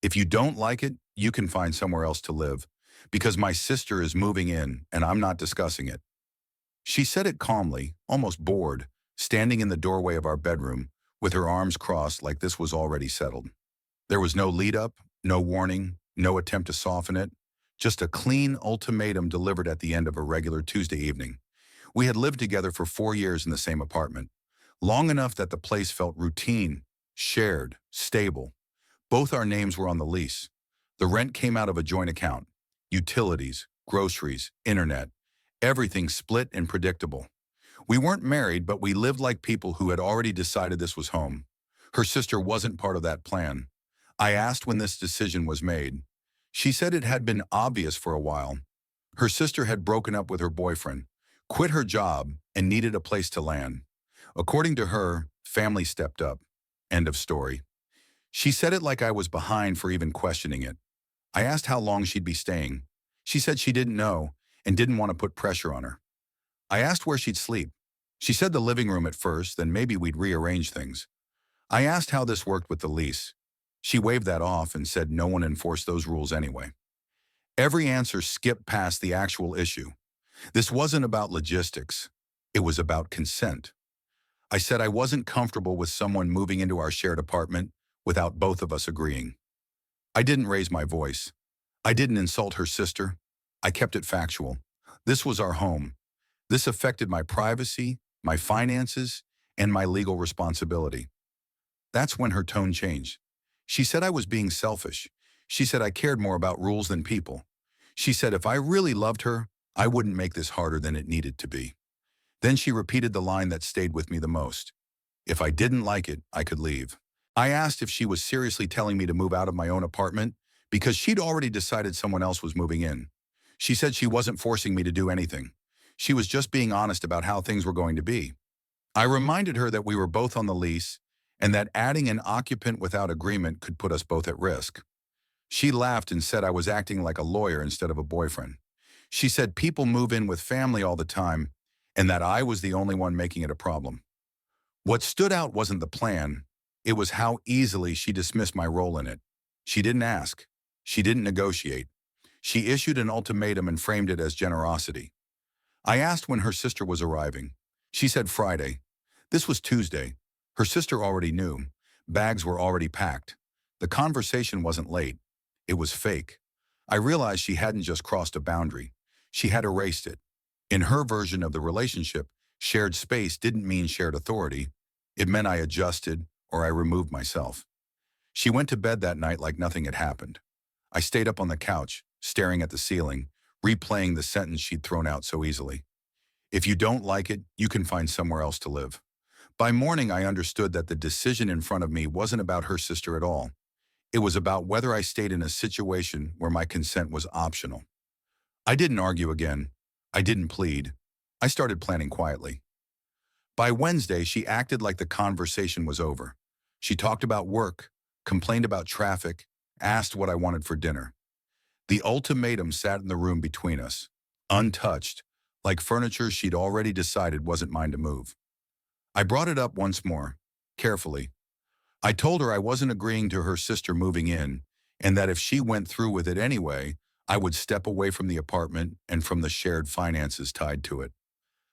If you don't like it, you can find somewhere else to live, because my sister is moving in and I'm not discussing it. She said it calmly, almost bored, standing in the doorway of our bedroom with her arms crossed like this was already settled. There was no lead up, no warning, no attempt to soften it, just a clean ultimatum delivered at the end of a regular Tuesday evening. We had lived together for 4 years in the same apartment, long enough that the place felt routine, shared, stable. Both our names were on the lease. The rent came out of a joint account. Utilities, groceries, internet, everything split and predictable. We weren't married, but we lived like people who had already decided this was home. Her sister wasn't part of that plan. I asked when this decision was made. She said it had been obvious for a while. Her sister had broken up with her boyfriend, quit her job, and needed a place to land. According to her, family stepped up. End of story. She said it like I was behind for even questioning it. I asked how long she'd be staying. She said she didn't know and didn't want to put pressure on her. I asked where she'd sleep. She said the living room at first, then maybe we'd rearrange things. I asked how this worked with the lease. She waved that off and said no one enforced those rules anyway. Every answer skipped past the actual issue. This wasn't about logistics. It was about consent. I said I wasn't comfortable with someone moving into our shared apartment without both of us agreeing. I didn't raise my voice. I didn't insult her sister. I kept it factual. This was our home. This affected my privacy, my finances, and my legal responsibility. That's when her tone changed. She said I was being selfish. She said I cared more about rules than people. She said if I really loved her, I wouldn't make this harder than it needed to be. Then she repeated the line that stayed with me the most. If I didn't like it, I could leave. I asked if she was seriously telling me to move out of my own apartment because she'd already decided someone else was moving in. She said she wasn't forcing me to do anything. She was just being honest about how things were going to be. I reminded her that we were both on the lease and that adding an occupant without agreement could put us both at risk. She laughed and said I was acting like a lawyer instead of a boyfriend. She said people move in with family all the time and that I was the only one making it a problem. What stood out wasn't the plan, it was how easily she dismissed my role in it. She didn't ask. She didn't negotiate. She issued an ultimatum and framed it as generosity. I asked when her sister was arriving. She said Friday. This was Tuesday. Her sister already knew. Bags were already packed. The conversation wasn't late. It was fake. I realized she hadn't just crossed a boundary. She had erased it. In her version of the relationship, shared space didn't mean shared authority. It meant I adjusted or I removed myself. She went to bed that night like nothing had happened. I stayed up on the couch, staring at the ceiling, replaying the sentence she'd thrown out so easily. If you don't like it, you can find somewhere else to live. By morning, I understood that the decision in front of me wasn't about her sister at all. It was about whether I stayed in a situation where my consent was optional. I didn't argue again. I didn't plead. I started planning quietly. By Wednesday, she acted like the conversation was over. She talked about work, complained about traffic, asked what I wanted for dinner. The ultimatum sat in the room between us, untouched, like furniture she'd already decided wasn't mine to move. I brought it up once more, carefully. I told her I wasn't agreeing to her sister moving in, and that if she went through with it anyway, I would step away from the apartment and from the shared finances tied to it.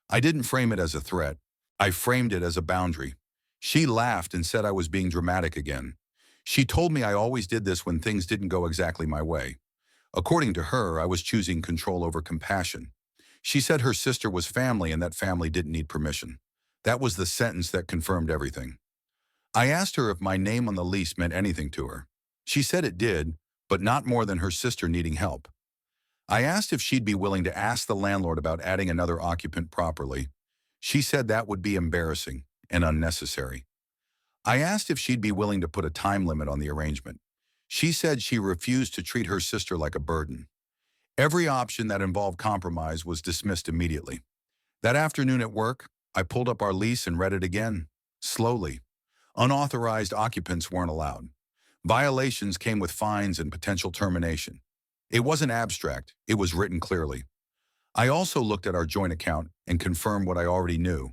I didn't frame it as a threat. I framed it as a boundary. She laughed and said I was being dramatic again. She told me I always did this when things didn't go exactly my way. According to her, I was choosing control over compassion. She said her sister was family and that family didn't need permission. That was the sentence that confirmed everything. I asked her if my name on the lease meant anything to her. She said it did, but not more than her sister needing help. I asked if she'd be willing to ask the landlord about adding another occupant properly. She said that would be embarrassing and unnecessary. I asked if she'd be willing to put a time limit on the arrangement. She said she refused to treat her sister like a burden. Every option that involved compromise was dismissed immediately. That afternoon at work, I pulled up our lease and read it again, slowly. Unauthorized occupants weren't allowed. Violations came with fines and potential termination. It wasn't abstract, it was written clearly. I also looked at our joint account and confirmed what I already knew.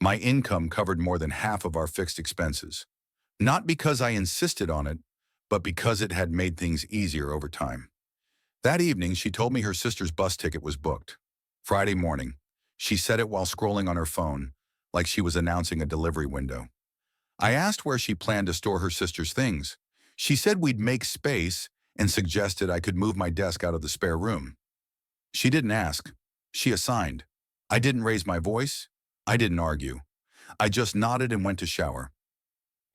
My income covered more than half of our fixed expenses. Not because I insisted on it, but because it had made things easier over time. That evening, she told me her sister's bus ticket was booked. Friday morning, she said it while scrolling on her phone, like she was announcing a delivery window. I asked where she planned to store her sister's things. She said we'd make space and suggested I could move my desk out of the spare room. She didn't ask. She assigned. I didn't raise my voice. I didn't argue. I just nodded and went to shower.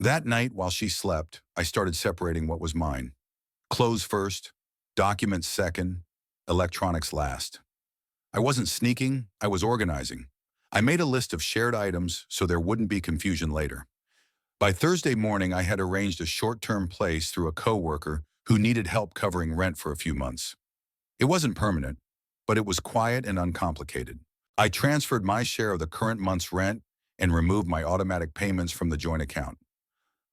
That night, while she slept, I started separating what was mine. Clothes first, documents second, electronics last. I wasn't sneaking, I was organizing. I made a list of shared items so there wouldn't be confusion later. By Thursday morning, I had arranged a short-term place through a coworker who needed help covering rent for a few months. It wasn't permanent, but it was quiet and uncomplicated. I transferred my share of the current month's rent and removed my automatic payments from the joint account.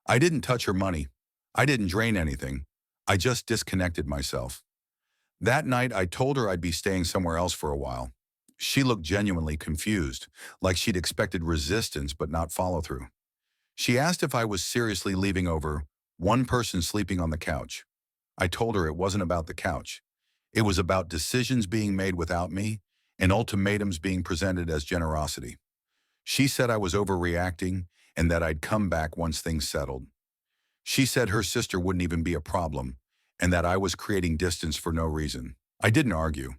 I didn't touch her money. I didn't drain anything. I just disconnected myself. That night, I told her I'd be staying somewhere else for a while. She looked genuinely confused, like she'd expected resistance but not follow-through. She asked if I was seriously leaving over one person sleeping on the couch. I told her it wasn't about the couch. It was about decisions being made without me and ultimatums being presented as generosity. She said I was overreacting and that I'd come back once things settled. She said her sister wouldn't even be a problem and that I was creating distance for no reason. I didn't argue.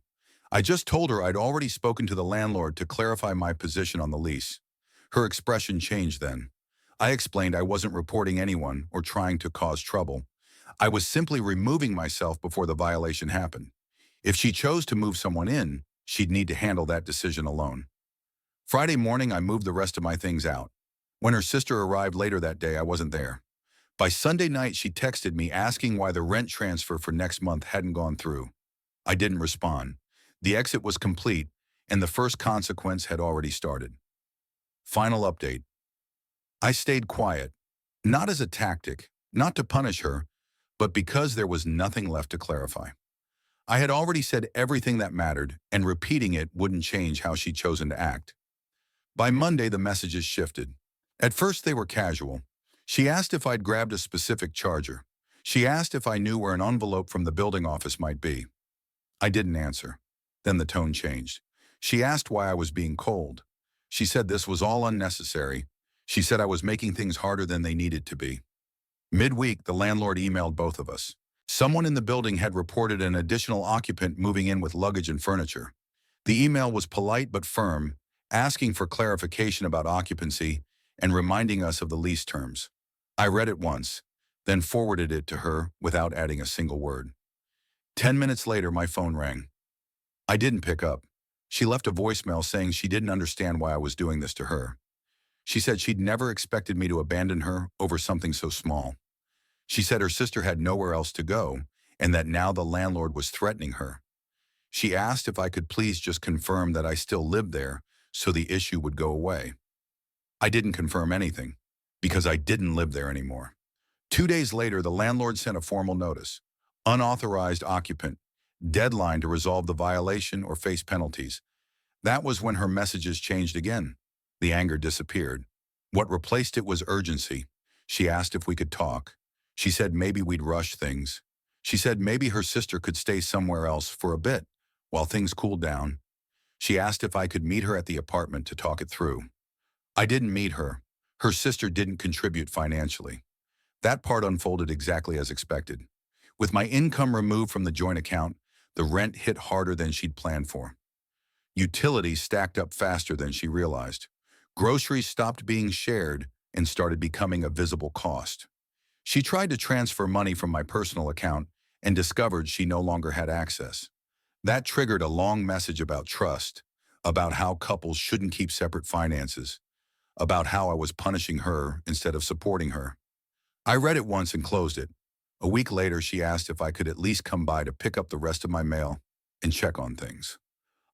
I just told her I'd already spoken to the landlord to clarify my position on the lease. Her expression changed then. I explained I wasn't reporting anyone or trying to cause trouble. I was simply removing myself before the violation happened. If she chose to move someone in, she'd need to handle that decision alone. Friday morning, I moved the rest of my things out. When her sister arrived later that day, I wasn't there. By Sunday night, she texted me asking why the rent transfer for next month hadn't gone through. I didn't respond. The exit was complete, and the first consequence had already started. Final update. I stayed quiet, not as a tactic, not to punish her, but because there was nothing left to clarify. I had already said everything that mattered, and repeating it wouldn't change how she'd chosen to act. By Monday, the messages shifted. At first, they were casual. She asked if I'd grabbed a specific charger. She asked if I knew where an envelope from the building office might be. I didn't answer. Then the tone changed. She asked why I was being cold. She said this was all unnecessary. She said I was making things harder than they needed to be. Midweek, the landlord emailed both of us. Someone in the building had reported an additional occupant moving in with luggage and furniture. The email was polite but firm, asking for clarification about occupancy and reminding us of the lease terms. I read it once, then forwarded it to her without adding a single word. 10 minutes later, my phone rang. I didn't pick up. She left a voicemail saying she didn't understand why I was doing this to her. She said she'd never expected me to abandon her over something so small. She said her sister had nowhere else to go and that now the landlord was threatening her. She asked if I could please just confirm that I still lived there so the issue would go away. I didn't confirm anything because I didn't live there anymore. 2 days later, the landlord sent a formal notice. Unauthorized occupant. Deadline to resolve the violation or face penalties. That was when her messages changed again. The anger disappeared. What replaced it was urgency. She asked if we could talk. She said maybe we'd rush things. She said maybe her sister could stay somewhere else for a bit while things cooled down. She asked if I could meet her at the apartment to talk it through. I didn't meet her. Her sister didn't contribute financially. That part unfolded exactly as expected. With my income removed from the joint account, the rent hit harder than she'd planned for. Utilities stacked up faster than she realized. Groceries stopped being shared and started becoming a visible cost. She tried to transfer money from my personal account and discovered she no longer had access. That triggered a long message about trust, about how couples shouldn't keep separate finances, about how I was punishing her instead of supporting her. I read it once and closed it. A week later, she asked if I could at least come by to pick up the rest of my mail and check on things.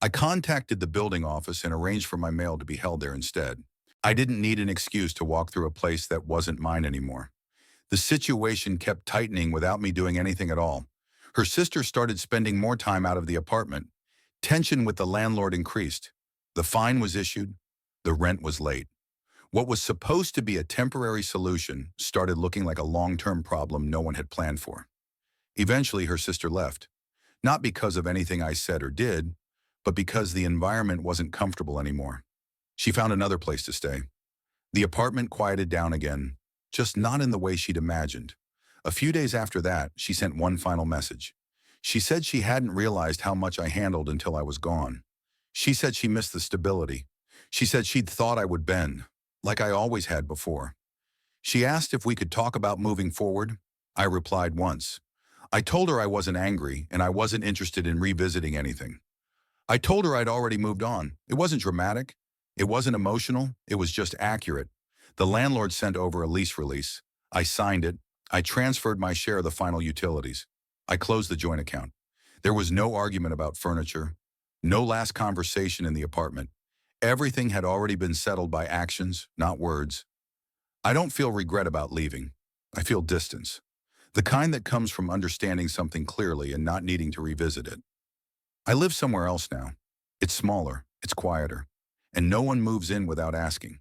I contacted the building office and arranged for my mail to be held there instead. I didn't need an excuse to walk through a place that wasn't mine anymore. The situation kept tightening without me doing anything at all. Her sister started spending more time out of the apartment. Tension with the landlord increased. The fine was issued. The rent was late. What was supposed to be a temporary solution started looking like a long-term problem no one had planned for. Eventually, her sister left, not because of anything I said or did, but because the environment wasn't comfortable anymore. She found another place to stay. The apartment quieted down again, just not in the way she'd imagined. A few days after that, she sent one final message. She said she hadn't realized how much I handled until I was gone. She said she missed the stability. She said she'd thought I would bend, like I always had before. She asked if we could talk about moving forward. I replied once. I told her I wasn't angry and I wasn't interested in revisiting anything. I told her I'd already moved on. It wasn't dramatic. It wasn't emotional. It was just accurate. The landlord sent over a lease release. I signed it. I transferred my share of the final utilities. I closed the joint account. There was no argument about furniture, no last conversation in the apartment. Everything had already been settled by actions, not words. I don't feel regret about leaving. I feel distance. The kind that comes from understanding something clearly and not needing to revisit it. I live somewhere else now. It's smaller, it's quieter, and no one moves in without asking.